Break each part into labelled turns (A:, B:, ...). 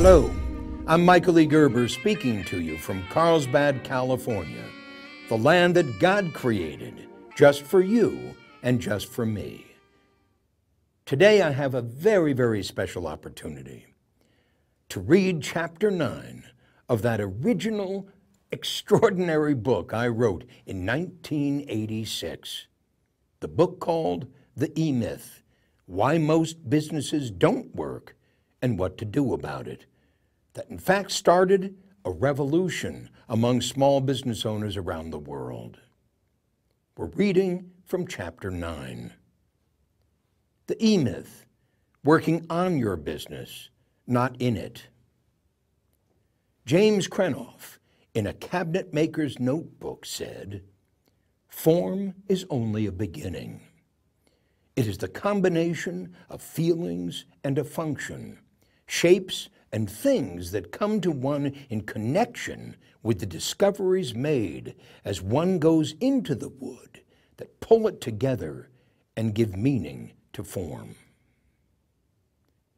A: Hello, I'm Michael E.Gerber speaking to you from Carlsbad, California, the land that God created just for you and just for me. Today I have a very, very special opportunity to read Chapter 9 of that original, extraordinary book I wrote in 1986, the book called The E-Myth, Why Most Businesses Don't Work and What to Do About It, that in fact started a revolution among small business owners around the world. We're reading from Chapter 9. The E-Myth, working on your business, not in it. James Krenoff, in a cabinet maker's notebook, said, "Form is only a beginning. It is the combination of feelings and a function, shapes and things that come to one in connection with the discoveries made as one goes into the wood that pull it together and give meaning to form."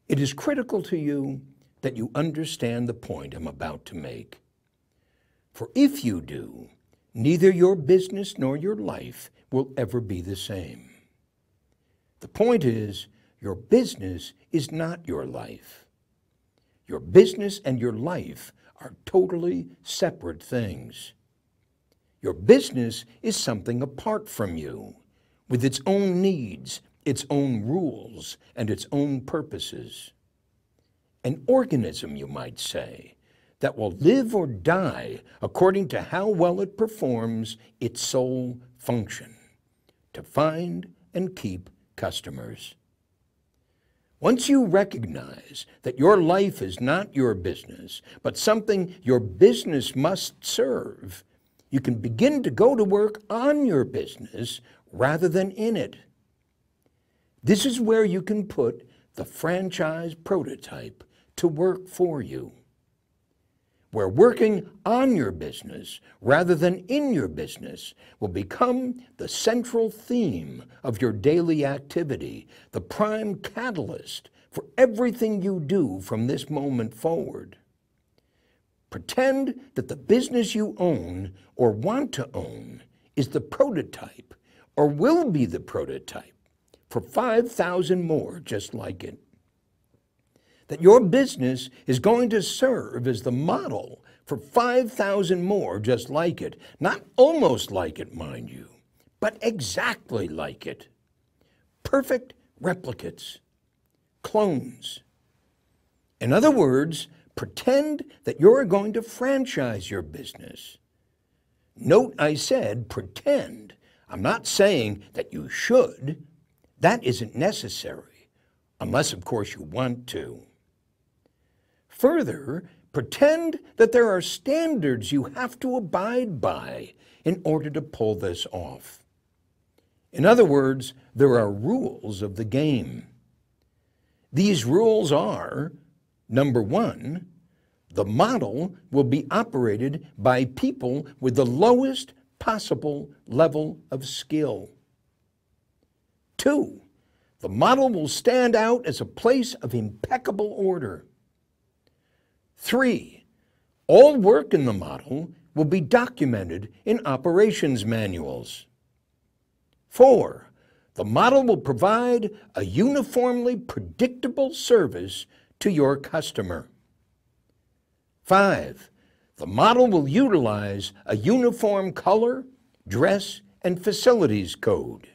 A: It is critical to you that you understand the point I'm about to make. For if you do, neither your business nor your life will ever be the same. The point is, your business is not your life. Your business and your life are totally separate things. Your business is something apart from you, with its own needs, its own rules, and its own purposes. An organism, you might say, that will live or die according to how well it performs its sole function, to find and keep customers. Once you recognize that your life is not your business, but something your business must serve, you can begin to go to work on your business rather than in it. This is where you can put the franchise prototype to work for you, where working on your business rather than in your business will become the central theme of your daily activity, the prime catalyst for everything you do from this moment forward. Pretend that the business you own or want to own is the prototype or will be the prototype for 5,000 more just like it. That your business is going to serve as the model for 5,000 more just like it, not almost like it, mind you, but exactly like it. Perfect replicates, clones. In other words, pretend that you're going to franchise your business. Note I said pretend. I'm not saying that you should. That isn't necessary, unless of course you want to. Further, pretend that there are standards you have to abide by in order to pull this off. In other words, there are rules of the game. These rules are, number one, the model will be operated by people with the lowest possible level of skill. 2, the model will stand out as a place of impeccable order. 3, all work in the model will be documented in operations manuals. 4, the model will provide a uniformly predictable service to your customer. 5, the model will utilize a uniform color, dress, and facilities code.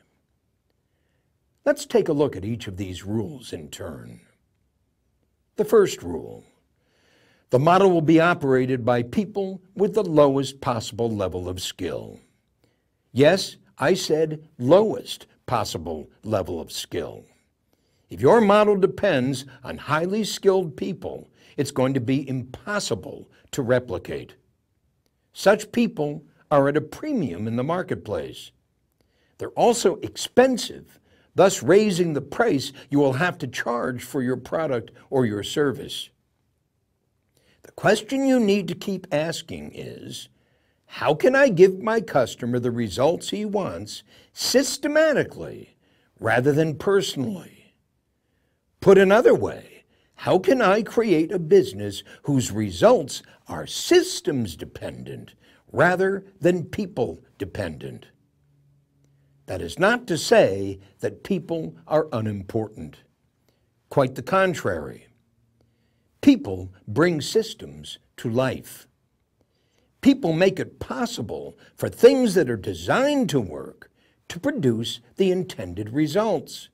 A: Let's take a look at each of these rules in turn. The first rule: the model will be operated by people with the lowest possible level of skill. Yes, I said lowest possible level of skill. If your model depends on highly skilled people, it's going to be impossible to replicate. Such people are at a premium in the marketplace. They're also expensive, thus raising the price you will have to charge for your product or your service. The question you need to keep asking is, how can I give my customer the results he wants systematically rather than personally? Put another way, How can I create a business whose results are systems dependent rather than people dependent? That is not to say that people are unimportant. Quite the contrary. People bring systems to life. People make it possible for things that are designed to work to produce the intended results.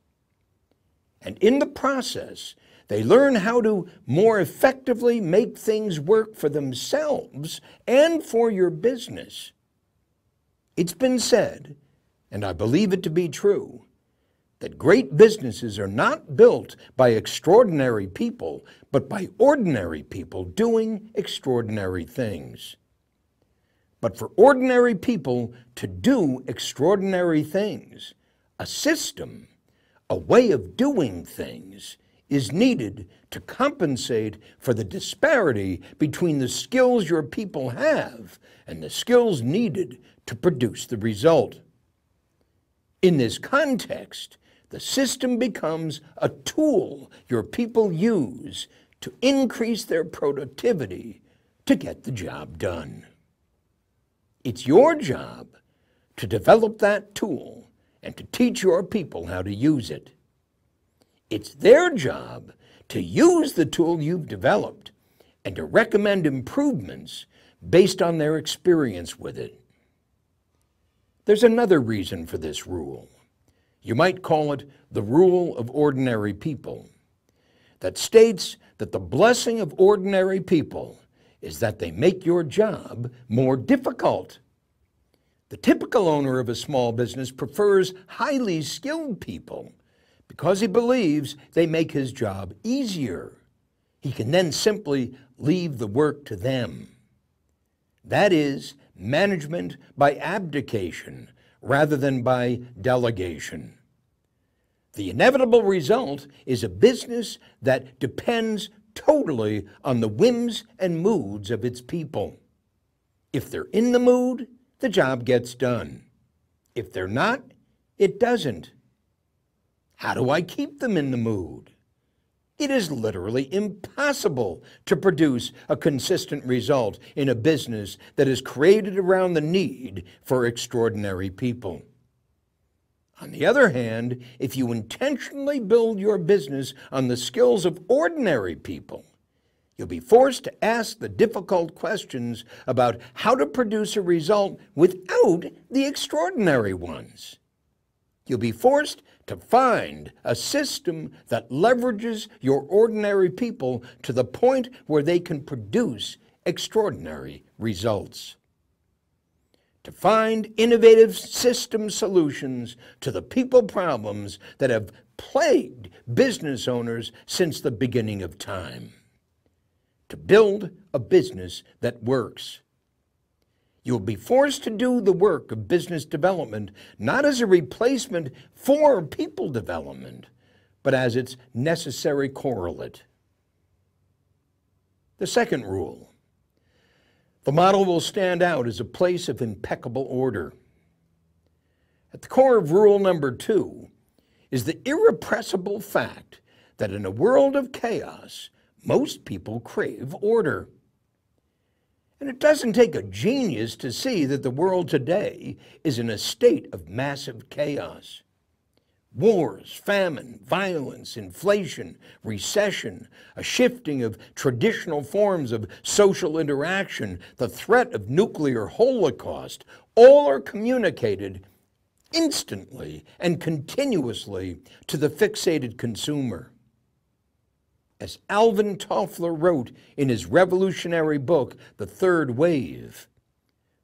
A: And in the process, they learn how to more effectively make things work for themselves and for your business. It's been said, and I believe it to be true, that great businesses are not built by extraordinary people, but by ordinary people doing extraordinary things. But for ordinary people to do extraordinary things, a system, a way of doing things, is needed to compensate for the disparity between the skills your people have and the skills needed to produce the result. In this context, the system becomes a tool your people use to increase their productivity to get the job done. It's your job to develop that tool and to teach your people how to use it. It's their job to use the tool you've developed and to recommend improvements based on their experience with it. There's another reason for this rule. You might call it the rule of ordinary people, that states that the blessing of ordinary people is that they make your job more difficult. The typical owner of a small business prefers highly skilled people because he believes they make his job easier. He can then simply leave the work to them. That is management by abdication rather than by delegation. The inevitable result is a business that depends totally on the whims and moods of its people. If they're in the mood, the job gets done. If they're not, it doesn't. How do I keep them in the mood? It is literally impossible to produce a consistent result in a business that is created around the need for extraordinary people. On the other hand, if you intentionally build your business on the skills of ordinary people, you'll be forced to ask the difficult questions about how to produce a result without the extraordinary ones. You'll be forced to find a system that leverages your ordinary people to the point where they can produce extraordinary results. To find innovative system solutions to the people problems that have plagued business owners since the beginning of time. To build a business that works. You'll be forced to do the work of business development not as a replacement for people development, but as its necessary correlate. The second rule. The model will stand out as a place of impeccable order. At the core of rule number 2 is the irrepressible fact that in a world of chaos, most people crave order. And it doesn't take a genius to see that the world today is in a state of massive chaos. Wars, famine, violence, inflation, recession, a shifting of traditional forms of social interaction, the threat of nuclear holocaust, all are communicated instantly and continuously to the fixated consumer. As Alvin Toffler wrote in his revolutionary book, The Third Wave,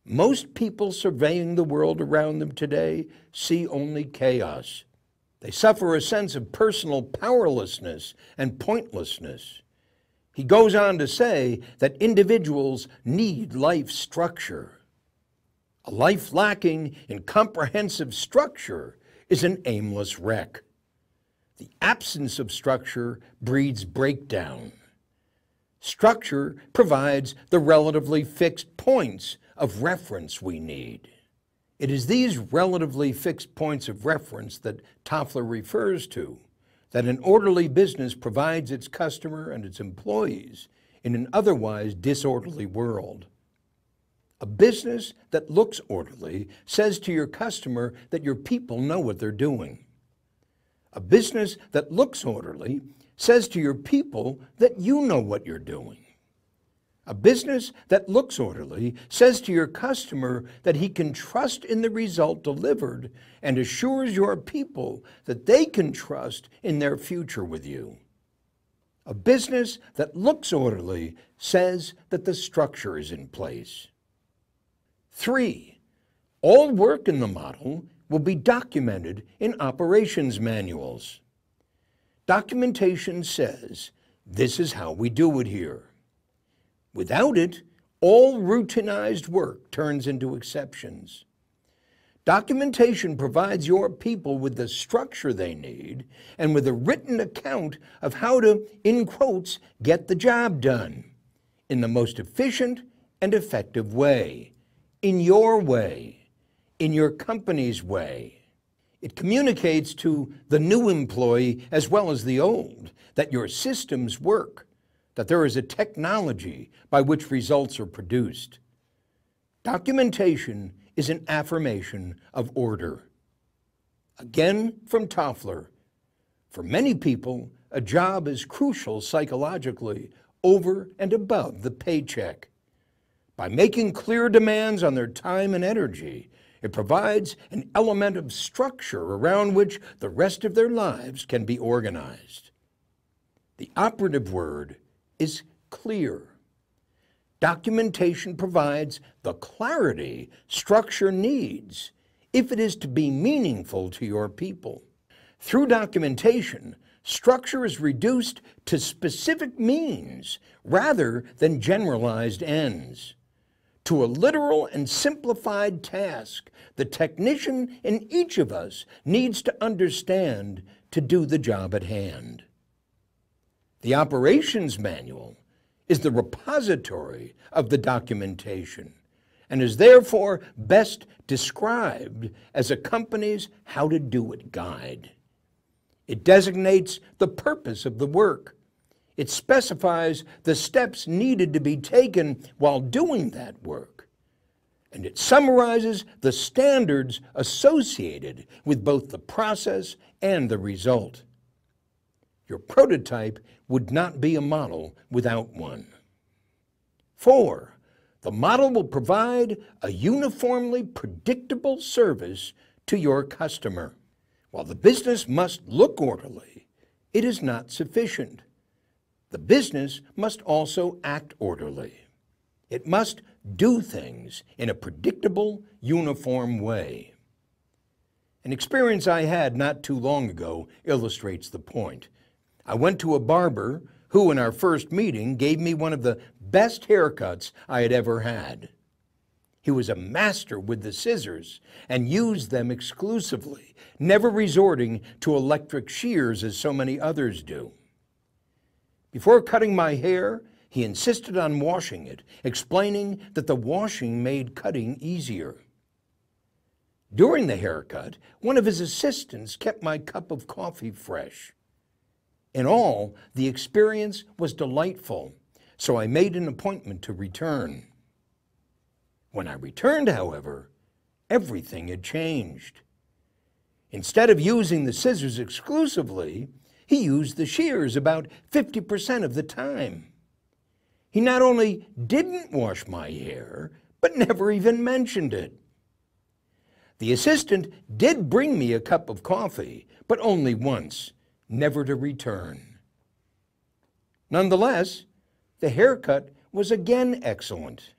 A: most people surveying the world around them today see only chaos. They suffer a sense of personal powerlessness and pointlessness. He goes on to say that individuals need life structure. A life lacking in comprehensive structure is an aimless wreck. The absence of structure breeds breakdown. Structure provides the relatively fixed points of reference we need. It is these relatively fixed points of reference that Toffler refers to, that an orderly business provides its customer and its employees in an otherwise disorderly world. A business that looks orderly says to your customer that your people know what they're doing. A business that looks orderly says to your people that you know what you're doing. A business that looks orderly says to your customer that he can trust in the result delivered and assures your people that they can trust in their future with you. A business that looks orderly says that the structure is in place. 3. All work in the model will be documented in operations manuals. Documentation says, this is how we do it here. Without it, all routinized work turns into exceptions. Documentation provides your people with the structure they need and with a written account of how to, in quotes, get the job done in the most efficient and effective way, in your way, in your company's way. It communicates to the new employee as well as the old that your systems work, that there is a technology by which results are produced. Documentation is an affirmation of order. Again, from Toffler, for many people, a job is crucial psychologically over and above the paycheck. By making clear demands on their time and energy, it provides an element of structure around which the rest of their lives can be organized. The operative word is clear. Documentation provides the clarity structure needs if it is to be meaningful to your people. Through documentation, structure is reduced to specific means rather than generalized ends. To a literal and simplified task, the technician in each of us needs to understand to do the job at hand. The operations manual is the repository of the documentation and is therefore best described as a company's how to do it guide. It designates the purpose of the work. It specifies the steps needed to be taken while doing that work. And it summarizes the standards associated with both the process and the result. Your prototype would not be a model without one. 4. The model will provide a uniformly predictable service to your customer. While the business must look orderly, it is not sufficient. The business must also act orderly. It must do things in a predictable, uniform way. An experience I had not too long ago illustrates the point. I went to a barber who, in our first meeting, gave me one of the best haircuts I had ever had. He was a master with the scissors and used them exclusively, never resorting to electric shears as so many others do. Before cutting my hair, he insisted on washing it, explaining that the washing made cutting easier. During the haircut, one of his assistants kept my cup of coffee fresh. In all, the experience was delightful, so I made an appointment to return. When I returned, however, everything had changed. Instead of using the scissors exclusively, he used the shears about 50% of the time. He not only didn't wash my hair, but never even mentioned it. The assistant did bring me a cup of coffee, but only once, never to return. Nonetheless, the haircut was again excellent.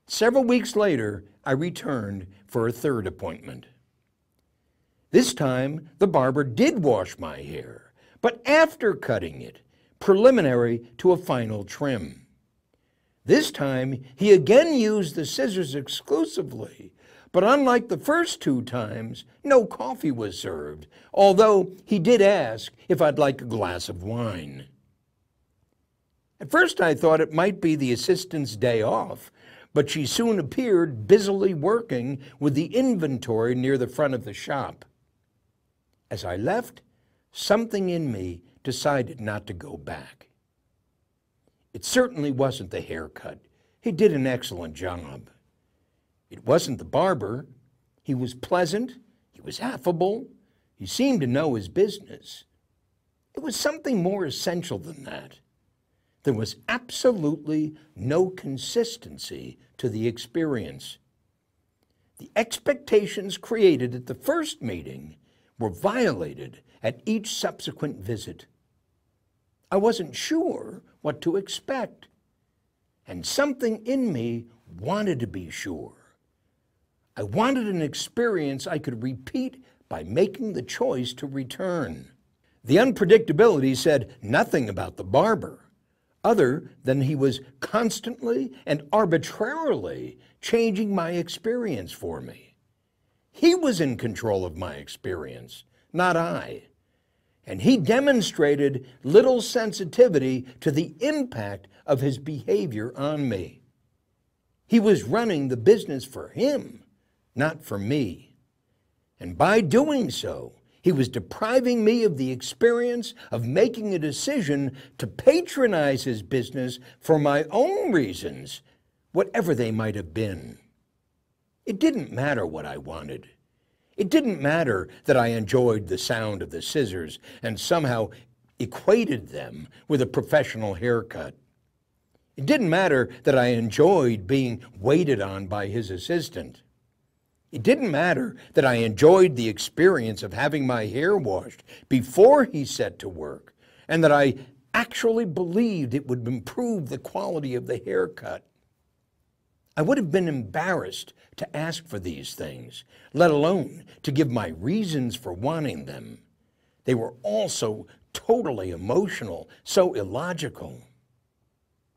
A: Several weeks later, I returned for a third appointment. This time, the barber did wash my hair, but after cutting it, preliminary to a final trim. This time, he again used the scissors exclusively, but unlike the first two times, no coffee was served, although he did ask if I'd like a glass of wine. At first, I thought it might be the assistant's day off, but she soon appeared busily working with the inventory near the front of the shop. As I left, something in me decided not to go back. It certainly wasn't the haircut. He did an excellent job. It wasn't the barber. He was pleasant. He was affable. He seemed to know his business. It was something more essential than that. There was absolutely no consistency to the experience. The expectations created at the first meeting were violated at each subsequent visit. I wasn't sure what to expect, and something in me wanted to be sure. I wanted an experience I could repeat by making the choice to return. The unpredictability said nothing about the barber, other than he was constantly and arbitrarily changing my experience for me. He was in control of my experience, not I. And he demonstrated little sensitivity to the impact of his behavior on me. He was running the business for him, not for me. And by doing so, he was depriving me of the experience of making a decision to patronize his business for my own reasons, whatever they might have been. It didn't matter what I wanted. It didn't matter that I enjoyed the sound of the scissors and somehow equated them with a professional haircut. It didn't matter that I enjoyed being waited on by his assistant. It didn't matter that I enjoyed the experience of having my hair washed before he set to work, and that I actually believed it would improve the quality of the haircut. I would have been embarrassed to ask for these things, let alone to give my reasons for wanting them. They were all so totally emotional, so illogical.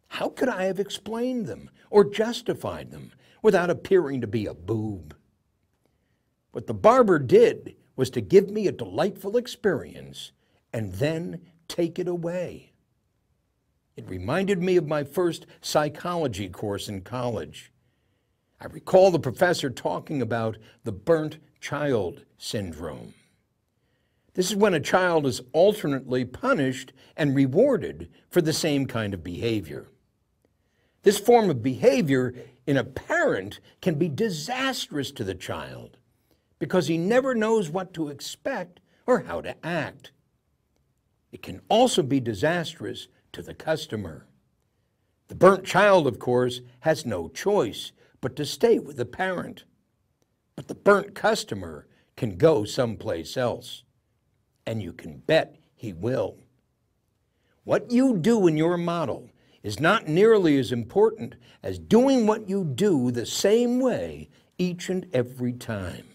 A: How could I have explained them or justified them without appearing to be a boob? What the barber did was to give me a delightful experience and then take it away. It reminded me of my first psychology course in college. I recall the professor talking about the burnt child syndrome. This is when a child is alternately punished and rewarded for the same kind of behavior. This form of behavior in a parent can be disastrous to the child, because he never knows what to expect or how to act. It can also be disastrous to the customer. The burnt child, of course, has no choice but to stay with the parent. But the burnt customer can go someplace else, and you can bet he will. What you do in your model is not nearly as important as doing what you do the same way each and every time.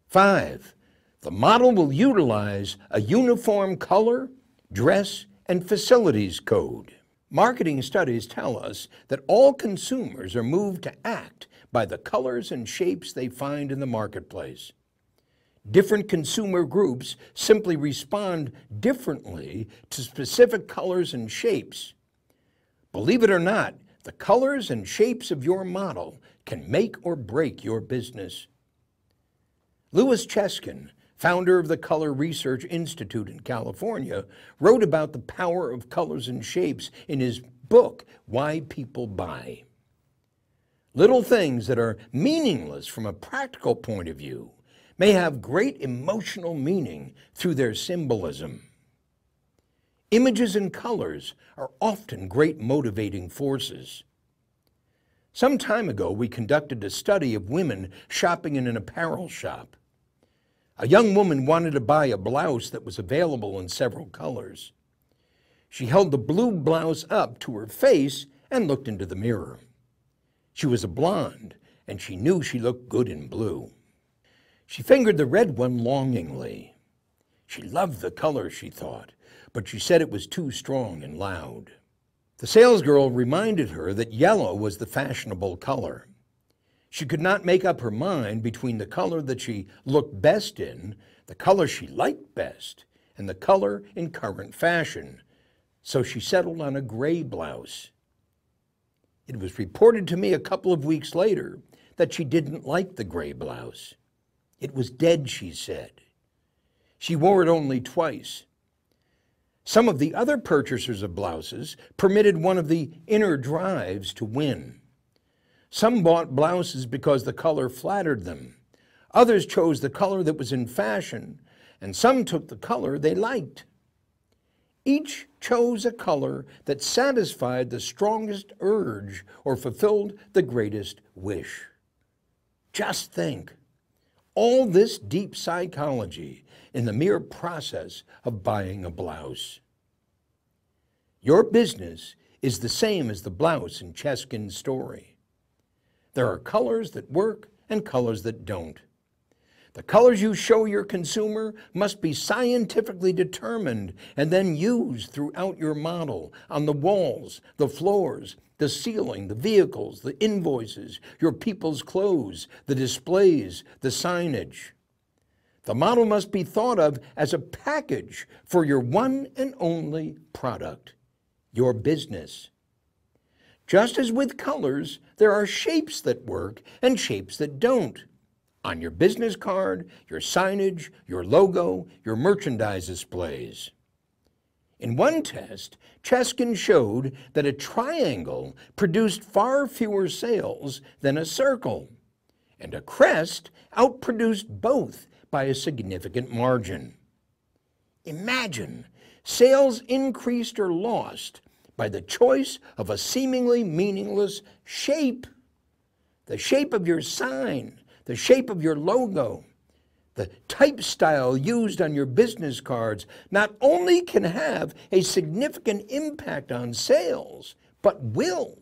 A: 5. The model will utilize a uniform color, dress, and facilities code. Marketing studies tell us that all consumers are moved to act by the colors and shapes they find in the marketplace. Different consumer groups simply respond differently to specific colors and shapes. Believe it or not, the colors and shapes of your model can make or break your business. Louis Cheskin, founder of the Color Research Institute in California, wrote about the power of colors and shapes in his book, Why People Buy. Little things that are meaningless from a practical point of view may have great emotional meaning through their symbolism. Images and colors are often great motivating forces. Some time ago, we conducted a study of women shopping in an apparel shop. A young woman wanted to buy a blouse that was available in several colors. She held the blue blouse up to her face and looked into the mirror. She was a blonde, and she knew she looked good in blue. She fingered the red one longingly. She loved the color, she thought, but she said it was too strong and loud. The salesgirl reminded her that yellow was the fashionable color. She could not make up her mind between the color that she looked best in, the color she liked best, and the color in current fashion, so she settled on a gray blouse. It was reported to me a couple of weeks later that she didn't like the gray blouse. It was dead, she said. She wore it only twice. Some of the other purchasers of blouses permitted one of the inner drives to win. Some bought blouses because the color flattered them. Others chose the color that was in fashion, and some took the color they liked. Each chose a color that satisfied the strongest urge or fulfilled the greatest wish. Just think, all this deep psychology in the mere process of buying a blouse. Your business is the same as the blouse in Cheskin's story. There are colors that work and colors that don't. The colors you show your consumer must be scientifically determined and then used throughout your model, on the walls, the floors, the ceiling, the vehicles, the invoices, your people's clothes, the displays, the signage. The model must be thought of as a package for your one and only product, your business. Just as with colors, there are shapes that work and shapes that don't. On your business card, your signage, your logo, your merchandise displays. In one test, Cheskin showed that a triangle produced far fewer sales than a circle, and a crest outproduced both by a significant margin. Imagine sales increased or lost by the choice of a seemingly meaningless shape. The shape of your sign, the shape of your logo, the type style used on your business cards not only can have a significant impact on sales, but will,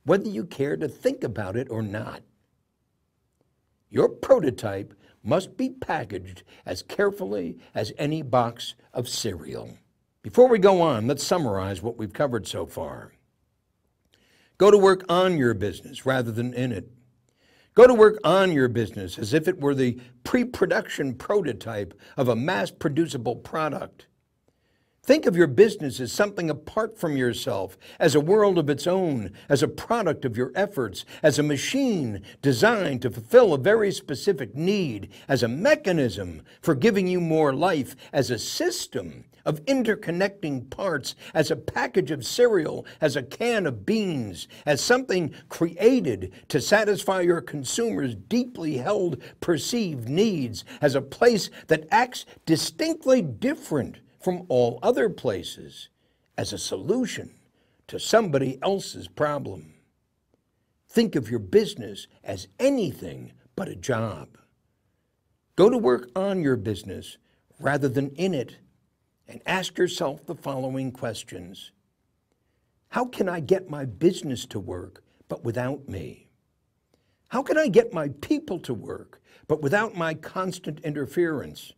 A: whether you care to think about it or not. Your prototype must be packaged as carefully as any box of cereal. Before we go on, let's summarize what we've covered so far. Go to work on your business rather than in it. Go to work on your business as if it were the pre-production prototype of a mass-producible product. Think of your business as something apart from yourself, as a world of its own, as a product of your efforts, as a machine designed to fulfill a very specific need, as a mechanism for giving you more life, as a system of interconnecting parts, as a package of cereal, as a can of beans, as something created to satisfy your consumers' deeply held perceived needs, as a place that acts distinctly different from all other places, as a solution to somebody else's problem. Think of your business as anything but a job. Go to work on your business rather than in it, and ask yourself the following questions. How can I get my business to work, but without me? How can I get my people to work, but without my constant interference?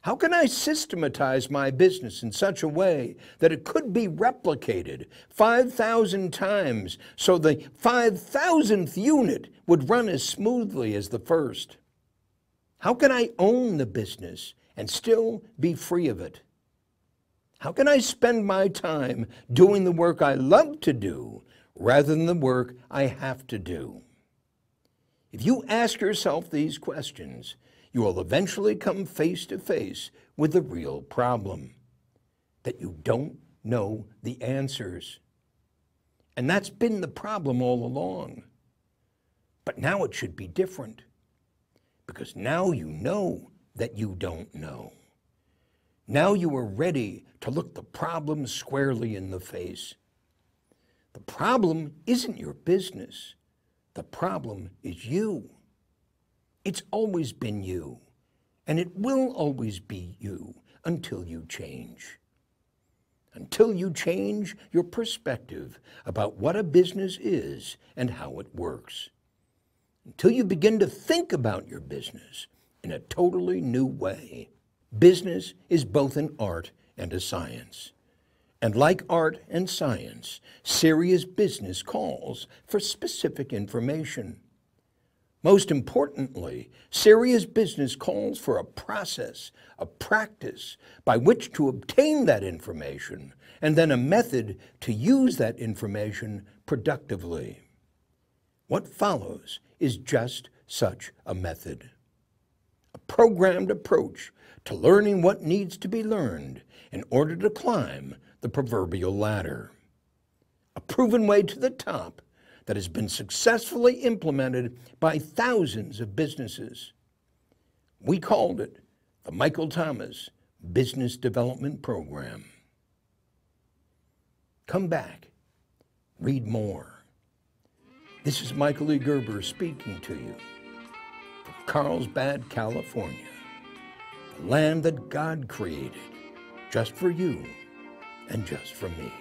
A: How can I systematize my business in such a way that it could be replicated 5,000 times so the 5,000th unit would run as smoothly as the first? How can I own the business and still be free of it? How can I spend my time doing the work I love to do rather than the work I have to do? If you ask yourself these questions, you will eventually come face to face with the real problem, that you don't know the answers. And that's been the problem all along. But now it should be different, because now you know that you don't know. Now you are ready to look the problem squarely in the face. The problem isn't your business. The problem is you. It's always been you, and it will always be you until you change. Until you change your perspective about what a business is and how it works. Until you begin to think about your business in a totally new way. Business is both an art and a science. And like art and science, serious business calls for specific information. Most importantly, serious business calls for a process, a practice by which to obtain that information, and then a method to use that information productively. What follows is just such a method. A programmed approach to learning what needs to be learned in order to climb the proverbial ladder. A proven way to the top that has been successfully implemented by thousands of businesses. We called it the Michael Thomas Business Development Program. Come back, read more. This is Michael E.Gerber speaking to you from Carlsbad, California, the land that God created just for you and just for me.